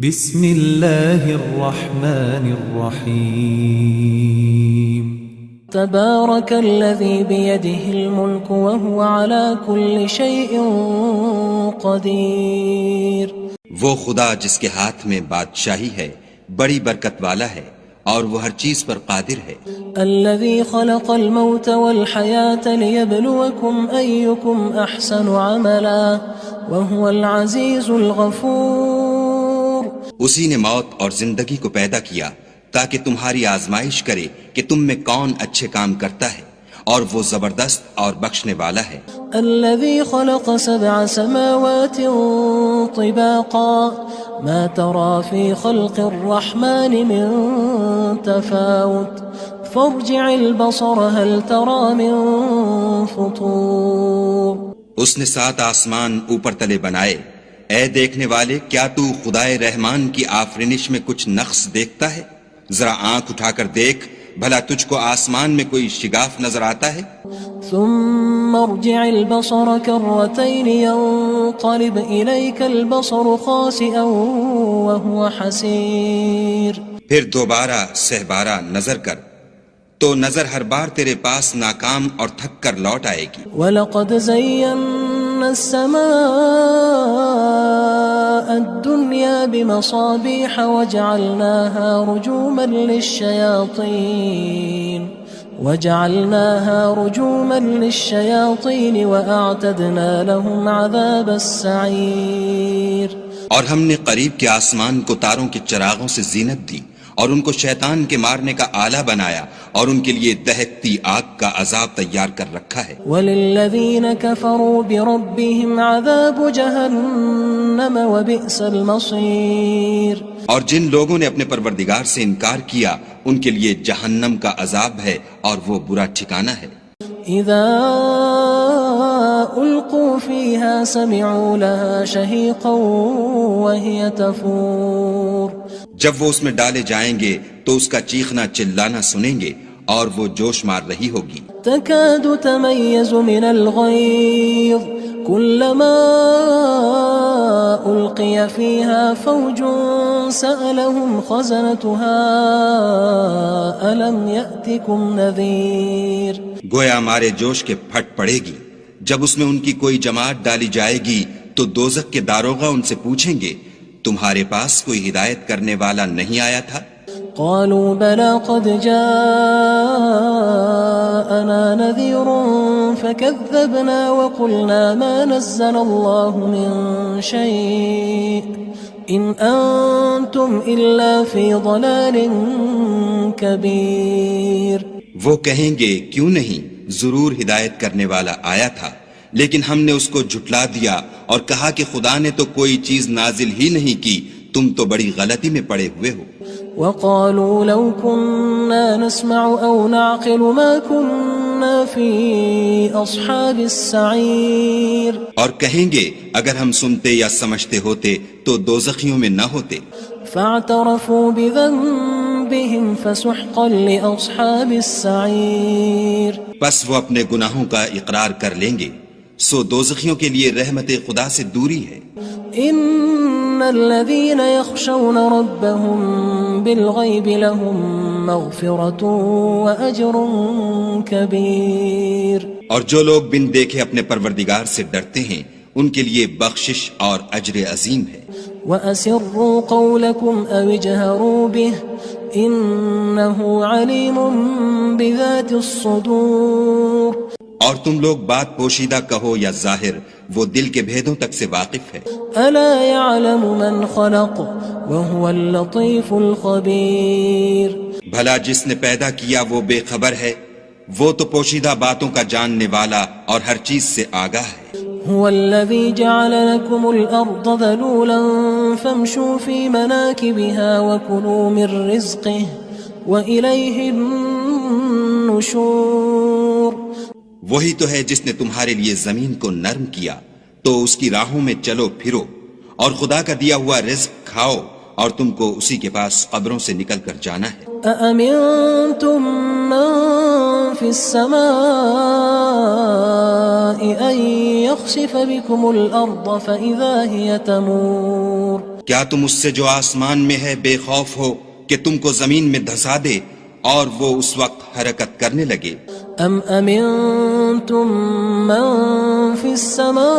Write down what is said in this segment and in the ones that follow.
بسم اللہ الرحمن الرحیم تبارک الذی بیدہ الملک وهو على كل شیء قدیر۔ وہ خدا جس کے ہاتھ میں بادشاہی ہے بڑی برکت والا ہے اور وہ ہر چیز پر قادر ہے۔ الذی خلق الموت والحیاة لیبلوکم ایکم احسن عملا وهو العزیز الغفور۔ اسی نے موت اور زندگی کو پیدا کیا تاکہ تمہاری آزمائش کرے کہ تم میں کون اچھے کام کرتا ہے، اور وہ زبردست اور بخشنے والا ہے۔ الذي خلق 7 سماوات طباقا ما ترى في خلق الرحمن من تفاوت فارجع البصر هل ترى من فطور۔ اس نے 7 آسمان اوپر تلے بنائے، اے دیکھنے والے کیا تو خدائے رحمان کی آفرینش میں کچھ نقص دیکھتا ہے؟ ذرا آنکھ اٹھا کر دیکھ، بھلا تجھ کو آسمان میں کوئی شگاف نظر آتا ہے؟ ثم ارجع البصر كرتين ينقلب إليك البصر خاسئا وهو حسير۔ پھر دوبارہ سہبارہ نظر کر تو نظر ہر بار تیرے پاس ناکام اور تھک کر لوٹ آئے گی۔ وَلَقَدْ زَيَّنَّا السَّمَاءَ الدُّنْيَا بِمَصَابِيحَ وَجَعَلْنَاهَا رُجُومًا لِلشَّيَاطِينِ وَأَعْتَدْنَا لَهُمْ عَذَابَ السَّعِيرِ۔ اور ہم نے قریب کے آسمان کو تاروں کے چراغوں سے زینت دی اور ان کو شیطان کے مارنے کا آلہ بنایا، اور ان کے لیے دہکتی آگ کا عذاب تیار کر رکھا ہے۔ وَلِلَّذِينَ كَفَرُوا بِرَبِّهِمْ عَذَابُ جَهَنَّمَ وَبِئْسَ الْمَصِيرُ۔ اور جن لوگوں نے اپنے پروردگار سے انکار کیا ان کے لیے جہنم کا عذاب ہے اور وہ برا ٹھکانہ ہے۔ اذا القوا فيها سمعوا لها شهيقا وهي تفور۔ جب وہ اس میں ڈالے جائیں گے تو اس کا چیخنا چلانا سنیں گے اور وہ جوش مار رہی ہوگی۔ تكاد تميز من الغيظ كلما ألقي فيها فوج سألهم خزنتها ألم يأتكم نذير۔ گویا مارے جوش کے پھٹ پڑے گی جب اس میں ان کی کوئی جماعت ڈالی جائے گی تو دوزخ کے داروغہ ان سے پوچھیں گے تمہارے پاس کوئی ہدایت کرنے والا نہیں آیا تھا؟ قالوا بلى قد جاءنا نذير فكذبنا وقلنا ما نزل الله من شيء إن أنتم إلا في ضلال كبير۔ وہ کہیں گے کیوں نہیں، ضرور ہدایت کرنے والا آیا تھا، لیکن ہم نے اس کو جھٹلا دیا اور کہا کہ خدا نے تو کوئی چیز نازل ہی نہیں کی، تم تو بڑی غلطی میں پڑے ہوئے ہو۔ وقالوا لو كنا نسمع أو نعقل ما كنا في أصحاب السعير۔ اور کہیں گے اگر ہم سنتے یا سمجھتے ہوتے تو دوزخیوں میں نہ ہوتے۔ فاعترفوا بذنبهم فسحقا لأصحاب السعير۔ پس وہ اپنے گناہوں کا اقرار کر لیں گے، سو دوزخیوں کے لیے رحمت خدا سے دوری ہے۔ ان الذين يخشون ربهم بالغيب لهم مغفرة واجر كبير۔ اور جو لوگ بن دیکھے اپنے پروردگار سے ڈرتے ہیں ان کے لیے بخشش اور اجر عظیم ہے۔ واسروا قولكم او اجهروا به انه عليم بذات الصدور۔ اور تم لوگ بات پوشیدہ کہو یا ظاہر، وہ دل کے بھیدوں تک سے واقف ہے۔ الا يعلم من خلق وهو اللطيف الخبير۔ بھلا جس نے پیدا کیا وہ بے خبر ہے، وہ تو پوشیدہ باتوں کا جاننے والا اور ہر چیز سے آگاہ ہے۔ هو الذي جعل لكم الأرض ذلولا فامشوا في مناكبها وكلوا من رزقه وإليه النشور۔ وہی تو ہے جس نے تمہارے لیے زمین کو نرم کیا تو اس کی راہوں میں چلو پھرو، اور خدا کا دیا ہوا رزق کھاؤ، اور تم کو اسی کے پاس قبروں سے نکل کر جانا ہے۔ أأمنتم من في السماء أن يخسف بكم الأرض فإذا هي تمور۔ کیا تم اس سے جو آسمان میں ہے بے خوف ہو کہ تم کو زمین میں دھسا دے اور وہ اس وقت حرکت کرنے لگے؟ ام امنتم من في السماء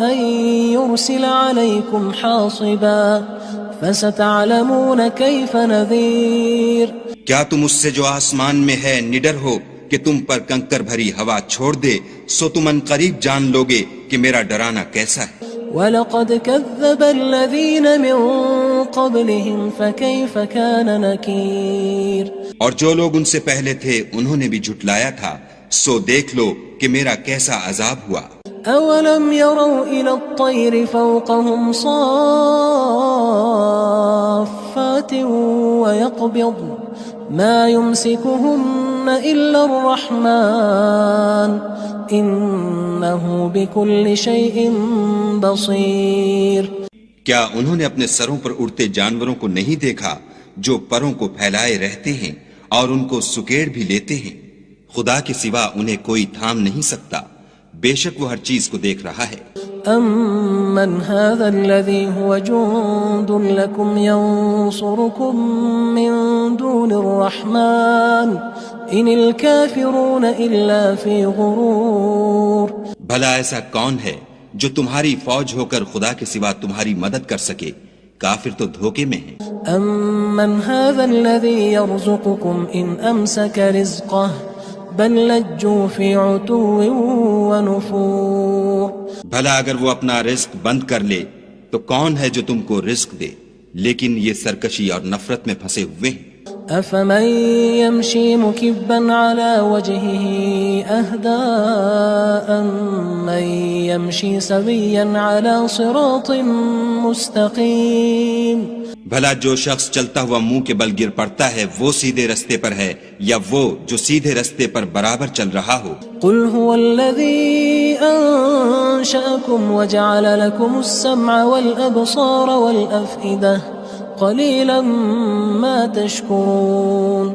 ان يرسل عليكم حاصبا فستعلمون كيف نذير کیا تم اس سے جو آسمان میں ہے نڈر ہو کہ تم پر کنکر بھری ہوا چھوڑ دے، سو تم ان قریب جان لوگے کہ میرا ڈرانا کیسا ہے۔ وَلَقَدْ كَذَّبَ الَّذِينَ مِن قَبْلِهِمْ فَكَيْفَ كَانَ نَكِيرٌ اور جو لوگ ان سے پہلے تھے انہوں نے بھی جھٹلایا تھا، سو دیکھ لو کہ میرا کیسا عذاب ہوا۔ أَوَلَمْ يَرَوْا إِلَى الطَّيْرِ فَوْقَهُمْ صَافَّاتٍ وَيَقْبِضْنَ مَا يُمْسِكُهُنَّ إِلَّا الرَّحْمَنُ إِنَّهُ بِكُلِّ شَيْءٍ بَصِيرٌ کیا انہوں نے اپنے سروں پر اڑتے جانوروں کو نہیں دیکھا جو پروں کو پھیلائے رہتے ہیں اور ان کو سکیڑ بھی لیتے ہیں؟ خدا کے سوا انہیں کوئی تھام نہیں سکتا، بے شک وہ ہر چیز کو دیکھ رہا ہے۔ أَمَّنْ هَذَا الَّذِي هُوَ جُندٌ لَكُمْ يَنصُرُكُم مِّن دُونِ الرَّحْمَنِ إِنِ الْكَافِرُونَ إِلَّا فِي غُرُورٍ بھلا ایسا کون ہے جو تمہاری فوج ہو کر خدا کے سوا تمہاری مدد کر سکے؟ کافر تو دھوکے میں ہیں۔ أَمَّنْ هَذَا الَّذِي يَرْزُقُكُمْ إِنْ أَمْسَكَ رِزْقَهُ بَلْ لَجُّوا فِي عُتُوٍّ وَنُفُورٍ بھلا اگر وہ اپنا رزق بند کر لے تو کون ہے جو تم کو رزق دے؟ لیکن یہ سرکشی اور نفرت میں پھنسے ہوئے ہیں۔ أَفَمَن يَمْشِي مُكِبًّا عَلَى وَجْهِهِ أَهْدَىٰ أَمَّن يَمْشِي سَوِيًّا عَلَى صِرَاطٍ مُّسْتَقِيمٍ بھلا جو شخص چلتا ہوا منہ کے بل گر پڑتا ہے وہ سیدھے رستے پر ہے یا وہ جو سیدھے رستے پر برابر چل رہا ہو؟ قُلْ هُوَ الَّذِي أَنشَأَكُمْ وَجَعَلَ لَكُمُ السَّمْعَ وَالْأَبْصَارَ وَالْأَفْئِدَةَ قَلِيلًا مَا تَشْكُرُونَ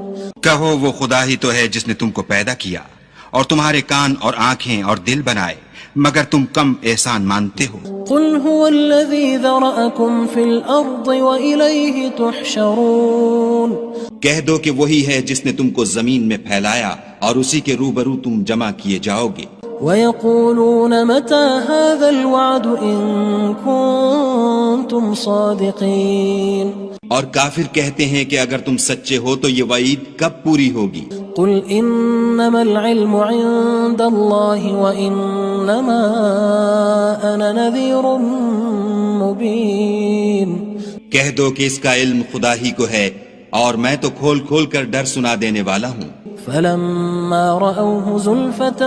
کہو وہ خدا ہی تو ہے جس نے تم کو پیدا کیا اور تمہارے کان اور آنکھیں اور دل بنائے، مگر تم کم احسان مانتے ہو۔ قُلْ هُوَ الَّذِي ذَرَأَكُمْ فِي الْأَرْضِ وَإِلَيْهِ تُحْشَرُونَ کہہ دو کہ وہی ہے جس نے تم کو زمین میں پھیلایا اور اسی کے روبرو تم جمع کیے جاؤ گے۔ وَيَقُولُونَ مَتَى هَذَا الْوَعْدُ إِن كُنتُمْ صَادِقِينَ اور کافر کہتے ہیں کہ اگر تم سچے ہو تو یہ وعید کب پوری ہوگی؟ قُلْ إِنَّمَا الْعِلْمُ عِندَ اللَّهِ وَإِنَّمَا أَنَا نَذِيرٌ مُّبِينٌ کہہ دو کہ اس کا علم خدا ہی کو ہے اور میں تو کھول کھول کر ڈر سنا دینے والا ہوں۔ فَلَمَّا رَأَوْهُ زُلْفَةً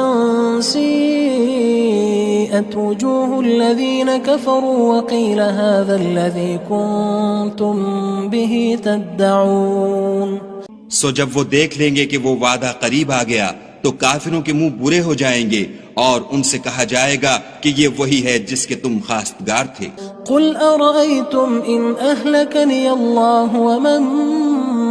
سِيئَتْ وُجُوهُ الَّذِينَ كَفَرُوا وَقِيلَ هَذَا الَّذِي كُنتُم بِهِ تَدَّعُونَ سو جب وہ دیکھ لیں گے کہ وہ وعدہ قریب آ گیا تو کافروں کے منہ برے ہو جائیں گے اور ان سے کہا جائے گا کہ یہ وہی ہے جس کے تم خواستگار تھے۔ قُلْ أَرَأَيْتُمْ إِنْ أَهْلَكَنِيَ اللَّهُ وَمَن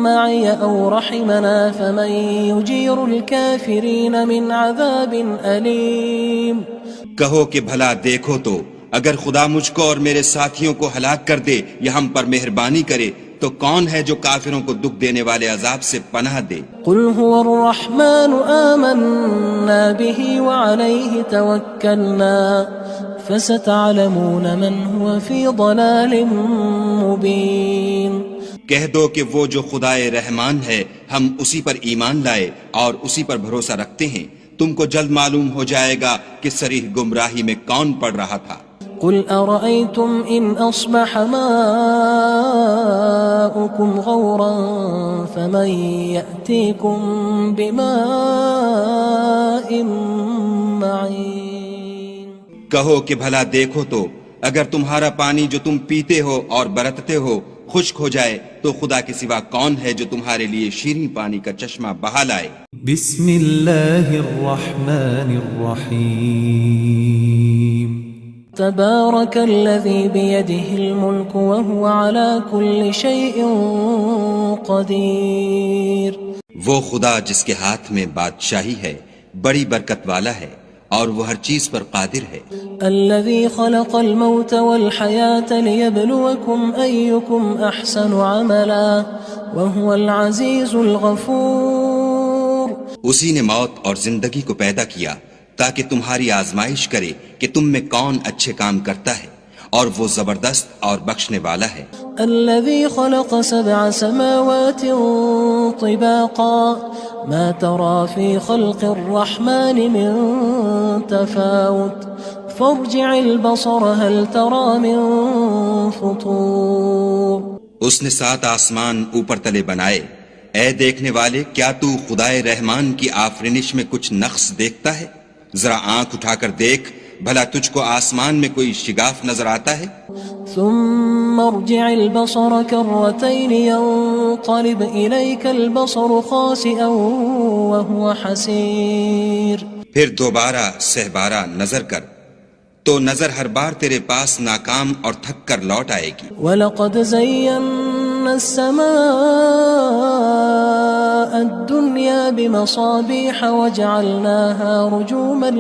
مَّعِيَ أَوْ رَحِمَنَا فَمَن يُجِيرُ الْكَافِرِينَ مِنْ عَذَابٍ أَلِيمٍ کہو کہ بھلا دیکھو تو اگر خدا مجھ کو اور میرے ساتھیوں کو ہلاک کر دے یا ہم پر مہربانی کرے تو کون ہے جو کافروں کو دکھ دینے والے عذاب سے پناہ دے؟ قُلْ هُوَ الرَّحْمَنُ آمَنَّا بِهِ وَعَلَيْهِ تَوَكَّلْنَا فَسَتَعْلَمُونَ مَنْ هُوَ فِي ضَلَالٍ مُّبِينٍ کہہ دو کہ وہ جو خدائے رحمان ہے ہم اسی پر ایمان لائے اور اسی پر بھروسہ رکھتے ہیں، تم کو جلد معلوم ہو جائے گا کہ صریح گمراہی میں کون پڑ رہا تھا۔ قُلْ أَرَأَيْتُمْ إِنْ أَصْبَحَ مَاؤُكُمْ غَوْرًا فَمَن يَأْتِيكُم بِمَاءٍ مَّعِينٍ کہو کہ بھلا دیکھو تو اگر تمہارا پانی جو تم پیتے ہو اور برتتے ہو خشک ہو جائے تو خدا کے سوا کون ہے جو تمہارے لیے شیریں پانی کا چشمہ بہا لائے؟ بسم اللہ الرحمن الرحیم تبارك الذي بيده الملك وهو على كل شيء قدير وہ خدا جس کے ہاتھ میں بادشاہی ہے بڑی برکت والا ہے اور وہ ہر چیز پر قادر ہے. الذي خلق الموت والحياة ليبلوكم أيكم أحسن عملا وهو العزيز الغفور. اسی نے موت اور زندگی کو پیدا کیا تاکہ تمہاری آزمائش کرے کہ تم میں کون اچھے کام کرتا ہے، اور وہ زبردست اور بخشنے والا ہے. الذي خلق 7 سماوات طباقا ما ترى في خلق الرحمن من تفاوت فارجع البصر هل ترى من فطور. اس نے 7 آسمان اوپر تلے بنائے. اے دیکھنے والے، کیا تو خدائے رحمان کی آفرینش میں کچھ نقص دیکھتا ہے؟ ذرا آنکھ اٹھا کر دیکھ، بھلا تجھ کو آسمان میں کوئی شگاف نظر آتا ہے؟ ثم ارجع البصر كرتين ينقلب إليك البصر خاسئا وهو حسير. پھر دوبارہ سہبارہ نظر کر تو نظر ہر بار تیرے پاس ناکام اور تھک کر لوٹ آئے گی. وَلَقَدْ زَيَّنَّا السَّمَاءَ الدُّنْيَا بِمَصَابِيحَ وَجَعَلْنَاهَا رُجُومًا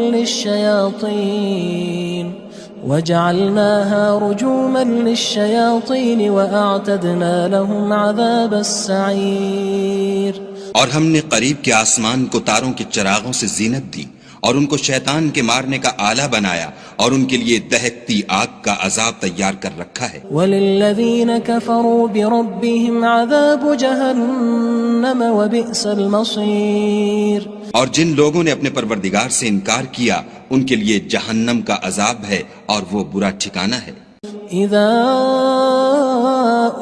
لِلشَّيَاطِينِ وَأَعْتَدْنَا لَهُمْ عَذَابَ السَّعِيرِ. اور ہم نے قریب کے آسمان کو تاروں کے چراغوں سے زینت دی اور ان کو شیطان کے مارنے کا آلہ بنایا اور ان کے لیے دہکتی آگ کا عذاب تیار کر رکھا ہے. وَلِلَّذِينَ كَفَرُوا بِرَبِّهِمْ عَذَابُ جَهَنَّمَ وَبِئْسَ الْمَصِيرُ. اور جن لوگوں نے اپنے پروردگار سے انکار کیا ان کے لیے جہنم کا عذاب ہے اور وہ برا ٹھکانہ ہے. اذا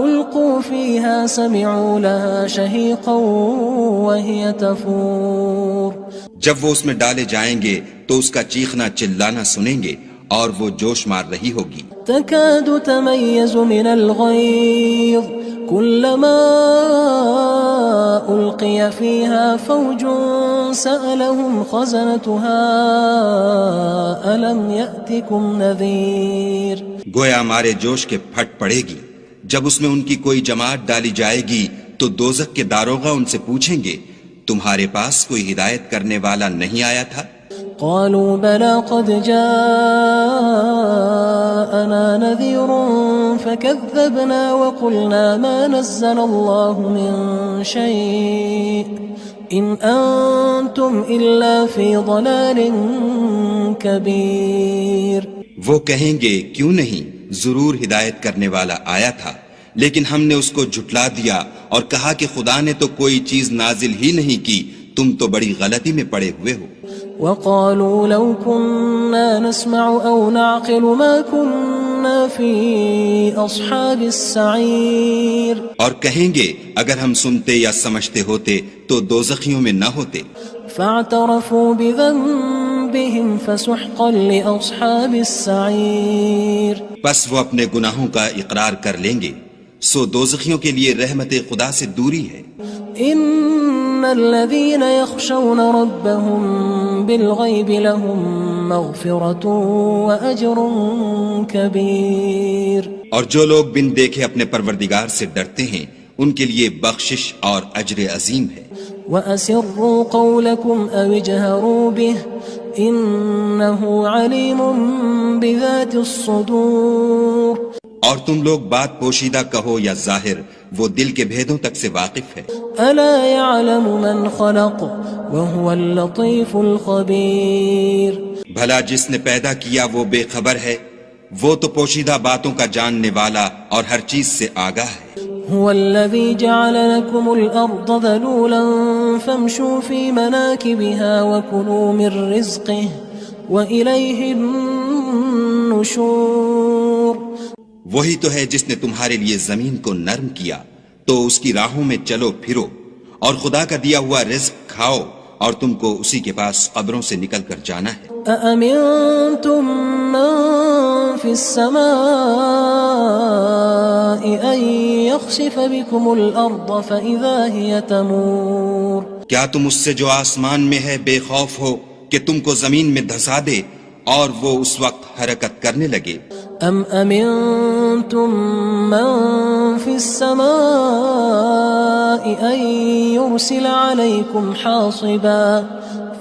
القوا فيها سمعوا لها شهيقا وهي تفور. جب وہ اس میں ڈالے جائیں گے تو اس کا چیخنا چلانا سنیں گے اور وہ جوش مار رہی ہوگی. تكاد تميز من الغيظ كلما ألقي فيها فوج سألهم خزنتها ألم يأتكم نذير. گویا ہمارے جوش کے پھٹ پڑے گی. جب اس میں ان کی کوئی جماعت ڈالی جائے گی تو دوزخ کے داروغہ ان سے پوچھیں گے تمہارے پاس کوئی ہدایت کرنے والا نہیں آیا تھا؟ قالوا بلى قد جاءنا نذير فكذبنا وقلنا ما نزل الله من شيء إن أنتم إلا في ضلال كبير. وہ کہیں گے کیوں نہیں، ضرور ہدایت کرنے والا آیا تھا، لیکن ہم نے اس کو جھٹلا دیا اور کہا کہ خدا نے تو کوئی چیز نازل ہی نہیں کی، تم تو بڑی غلطی میں پڑے ہوئے ہو. وقالوا لو كنا نسمع أو نعقل ما كنا في أصحاب السعير. اور کہیں گے اگر ہم سنتے یا سمجھتے ہوتے تو دوزخیوں میں نہ ہوتے. فاعترفوا بذنبهم فسحقا لأصحاب السعير. بس وہ اپنے گناہوں کا اقرار کر لیں گے، سو دوزخیوں کے لیے رحمت خدا سے دوری ہے. ان الذين يخشون ربهم بالغيب لهم مغفرة واجر كبير. اور جو لوگ بن دیکھے اپنے پروردگار سے ڈرتے ہیں ان کے لیے بخشش اور اجر عظیم ہے. وَأَسِرُّوا قَوْلَكُمْ أَوِ اجْهَرُوا بِهِ إِنَّهُ عَلِيمٌ بِذَاتِ الصُّدُورِ. اور تم لوگ بات پوشیدہ کہو یا ظاہر، وہ دل کے بھیدوں تک سے واقف ہے. أَلَا يَعْلَمُ مَنْ خَلَقَ وَهُوَ اللَّطِيفُ الْخَبِيرُ. بھلا جس نے پیدا کیا وہ بے خبر ہے، وہ تو پوشیدہ باتوں کا جاننے والا اور ہر چیز سے آگاہ ہے. هو الذي جعل لكم الأرض ذلولا فامشوا في مناكبها وكلوا من رزقه وإليه النشور. وہی تو ہے جس نے تمہارے لیے زمین کو نرم کیا تو اس کی راہوں میں چلو پھرو اور خدا کا دیا ہوا رزق کھاؤ اور تم کو اسی کے پاس قبروں سے نکل کر جانا ہے. أأمنتم من في السماء أن يخسف بكم الأرض فإذا هي تمور. کیا تم اس سے جو آسمان میں ہے بے خوف ہو کہ تم کو زمین میں دھسا دے اور وہ اس وقت حرکت کرنے لگے؟ ام امنتم من في السماء ان يرسل عليكم حاصبا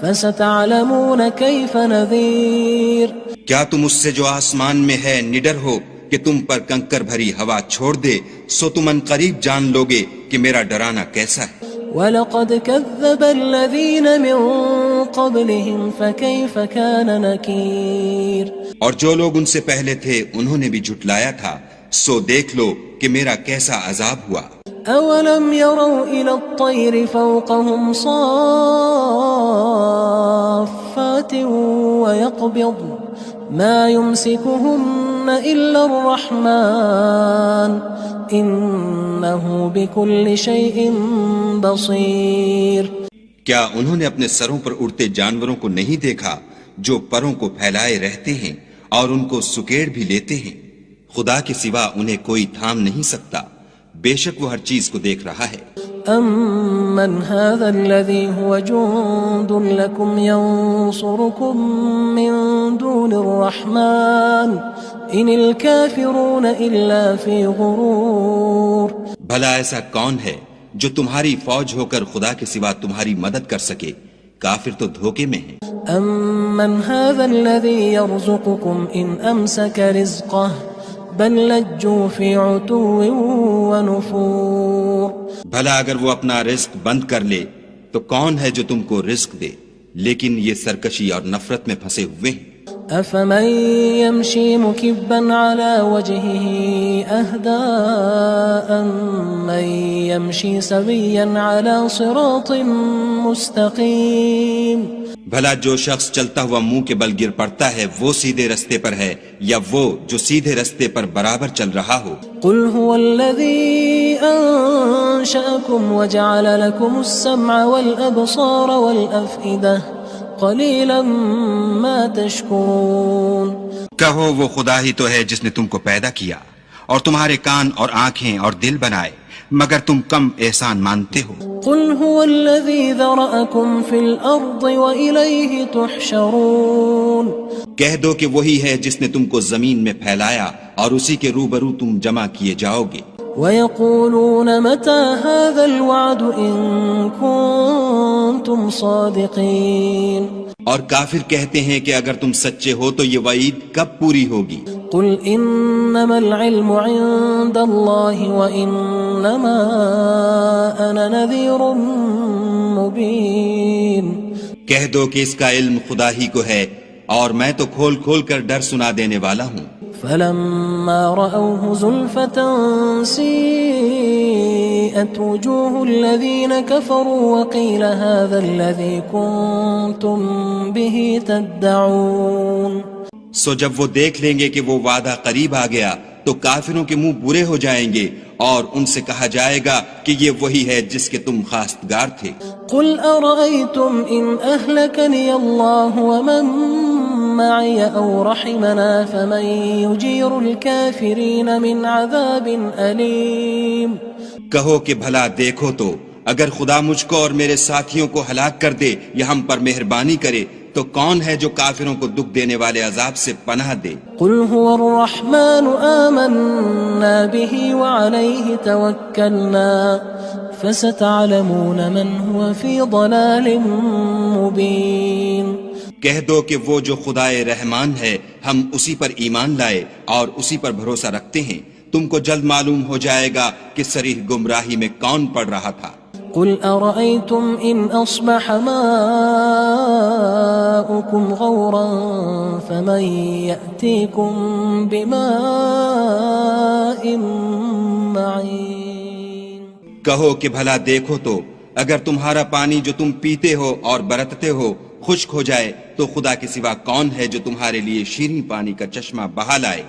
فستعلمون كيف نذير کیا تم اس سے جو آسمان میں ہے نڈر ہو کہ تم پر کنکر بھری ہوا چھوڑ دے، سو تم ان قریب جان لوگے کہ میرا ڈرانا کیسا ہے۔ وَلَقَدْ كَذَّبَ الَّذِينَ مِن قَبْلِهِمْ فَكَيْفَ كَانَ نَكِيرٌ اور جو لوگ ان سے پہلے تھے انہوں نے بھی جھٹلایا تھا، سو دیکھ لو کہ میرا کیسا عذاب ہوا۔ أَوَلَمْ يَرَوْا إِلَى الطَّيْرِ فَوْقَهُمْ صَافَّاتٍ وَيَقْبِضْنَ مَا يُمْسِكُهُنَّ إِلَّا الرَّحْمَنُ إِنَّهُ بِكُلِّ شَيْءٍ بَصِيرٌ کیا انہوں نے اپنے سروں پر اڑتے جانوروں کو نہیں دیکھا جو پروں کو پھیلائے رہتے ہیں اور ان کو سکیڑ بھی لیتے ہیں؟ خدا کے سوا انہیں کوئی تھام نہیں سکتا، بے شک وہ ہر چیز کو دیکھ رہا ہے۔ أَمَّنْ هَذَا الَّذِي هُوَ جُندٌ لَكُمْ يَنصُرُكُم مِّن دُونِ الرَّحْمَنِ إِنِ الْكَافِرُونَ إِلَّا فِي غُرُورٍ بھلا ایسا کون ہے جو تمہاری فوج ہو کر خدا کے سوا تمہاری مدد کر سکے؟ کافر تو دھوکے میں ہیں۔ أَمَّنْ هَذَا الَّذِي يَرْزُقُكُمْ إِنْ أَمْسَكَ رِزْقَهُ بَلْ لَجُّوا فِي عُتُوٍّ وَنُفُورٍ بھلا اگر وہ اپنا رزق بند کر لے تو کون ہے جو تم کو رزق دے؟ لیکن یہ سرکشی اور نفرت میں پھنسے ہوئے ہیں۔ أَفَمَن يَمْشِي مُكِبًّا عَلَى وَجْهِهِ أَهْدَىٰ أَمَّن يَمْشِي سَوِيًّا عَلَى صِرَاطٍ مُّسْتَقِيمٍ بھلا جو شخص چلتا ہوا منہ کے بل گر پڑتا ہے وہ سیدھے رستے پر ہے یا وہ جو سیدھے رستے پر برابر چل رہا ہو؟ قُلْ هُوَ الَّذِي أَنشَأَكُمْ وَجَعَلَ لَكُمُ السَّمْعَ وَالْأَبْصَارَ وَالْأَفْئِدَةَ قَلِيلًا مَا تَشْكُرُونَ کہو وہ خدا ہی تو ہے جس نے تم کو پیدا کیا اور تمہارے کان اور آنکھیں اور دل بنائے، مگر تم کم احسان مانتے ہو۔ قُلْ هُوَ الَّذِي ذَرَأَكُمْ فِي الْأَرْضِ وَإِلَيْهِ تُحْشَرُونَ کہہ دو کہ وہی ہے جس نے تم کو زمین میں پھیلایا اور اسی کے روبرو تم جمع کیے جاؤ گے۔ وَيَقُولُونَ مَتَى هَذَا الْوَعْدُ إِن كُنتُمْ صَادِقِينَ اور کافر کہتے ہیں کہ اگر تم سچے ہو تو یہ وعید کب پوری ہوگی؟ قُلْ إِنَّمَا الْعِلْمُ عِندَ اللَّهِ وَإِنَّمَا أَنَا نَذِيرٌ مُّبِينٌ کہہ دو کہ اس کا علم خدا ہی کو ہے اور میں تو کھول کھول کر ڈر سنا دینے والا ہوں۔ فَلَمَّا رَأَوْهُ زُلْفَةً سِيئَتْ وُجُوهُ الَّذِينَ كَفَرُوا وَقِيلَ هَذَا الَّذِي كُنتُم بِهِ تَدَّعُونَ سو جب وہ دیکھ لیں گے کہ وہ وعدہ قریب آ گیا تو کافروں کے منہ برے ہو جائیں گے اور ان سے کہا جائے گا کہ یہ وہی ہے جس کے تم خواستگار تھے۔ قُلْ أَرَأَيْتُمْ إِنْ أَهْلَكَنِيَ اللَّهُ وَمَن مَّعِيَ أَوْ رَحِمَنَا فَمَن يُجِيرُ الْكَافِرِينَ مِنْ عَذَابٍ أَلِيمٍ کہو کہ بھلا دیکھو تو اگر خدا مجھ کو اور میرے ساتھیوں کو ہلاک کر دے یا ہم پر مہربانی کرے تو کون ہے جو کافروں کو دکھ دینے والے عذاب سے پناہ دے؟ قُلْ هُوَ الرَّحْمَنُ آمَنَّا بِهِ وَعَلَيْهِ تَوَكَّلْنَا فَسَتَعْلَمُونَ مَنْ هُوَ فِي ضَلَالٍ مُّبِينٍ کہہ دو کہ وہ جو خدائے رحمان ہے ہم اسی پر ایمان لائے اور اسی پر بھروسہ رکھتے ہیں، تم کو جلد معلوم ہو جائے گا کہ صریح گمراہی میں کون پڑ رہا تھا۔ قُلْ أَرَأَيْتُمْ إِنْ أَصْبَحَ مَاؤُكُمْ غَوْرًا فَمَن يَأْتِيكُم بِمَاءٍ مَّعِينٍ کہو کہ بھلا دیکھو تو اگر تمہارا پانی جو تم پیتے ہو اور برتتے ہو خشک ہو جائے تو خدا کے سوا کون ہے جو تمہارے لیے شیریں پانی کا چشمہ بہا لائے؟